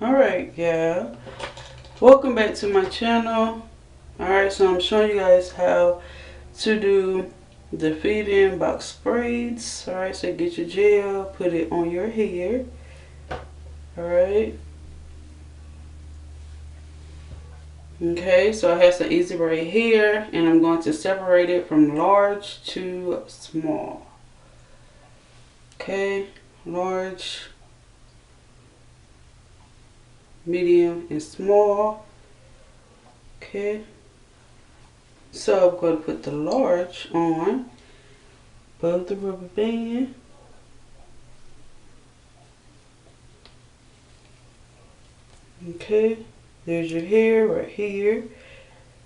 Alright, yeah. Welcome back to my channel. Alright, so I'm showing you guys how to do the feed-in box braids. Alright, so get your gel, put it on your hair. Alright. Okay, so I have some easy braid here, and I'm going to separate it from large to small. Okay, large, medium, and small. Okay, so I'm going to put the large on above the rubber band. Okay, there's your hair right here.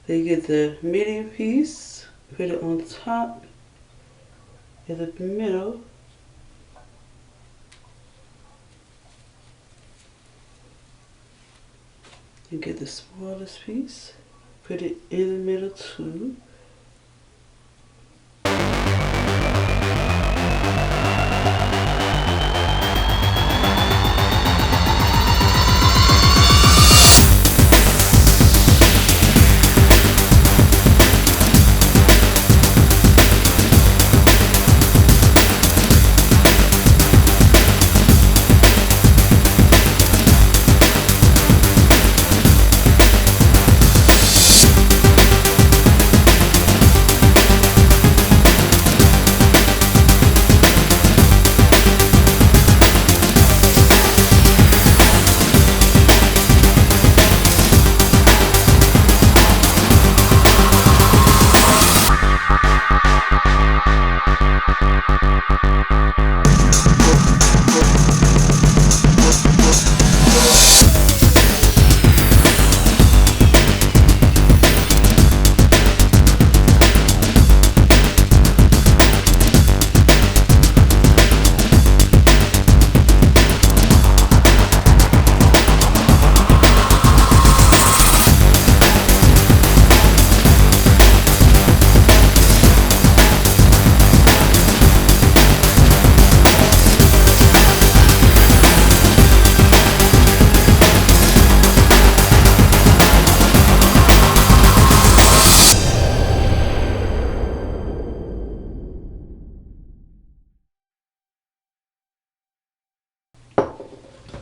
Then you get the medium piece, put it on top in the middle. You get the smallest piece, put it in the middle too.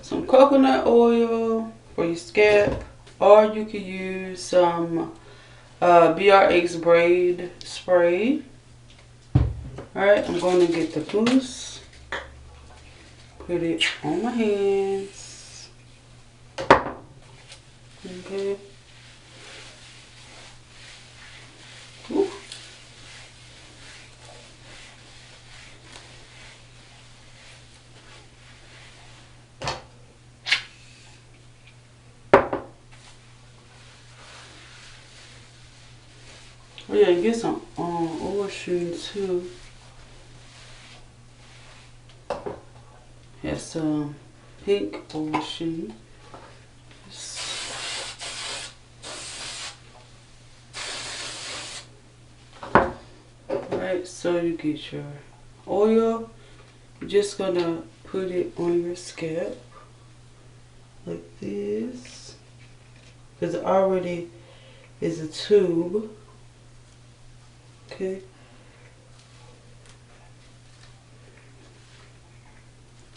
Some coconut oil for your scalp, or you could use some BRX braid spray. Alright, I'm going to get the mousse, put it on my hands. Okay. Ooh. Oh yeah, get some oil sheen too. Has some pink oil sheen. Alright, so you get your oil. You're just gonna put it on your scalp like this, because it already is a tube. Okay.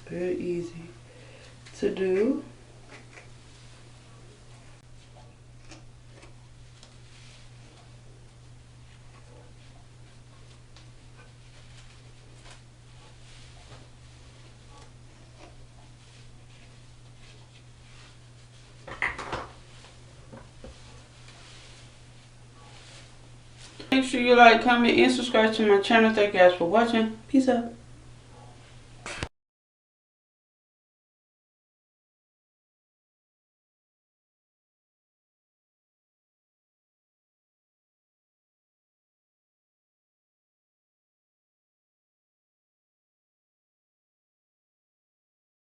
Very easy to do. Make sure you like, comment, and subscribe to my channel. Thank you guys for watching. Peace out.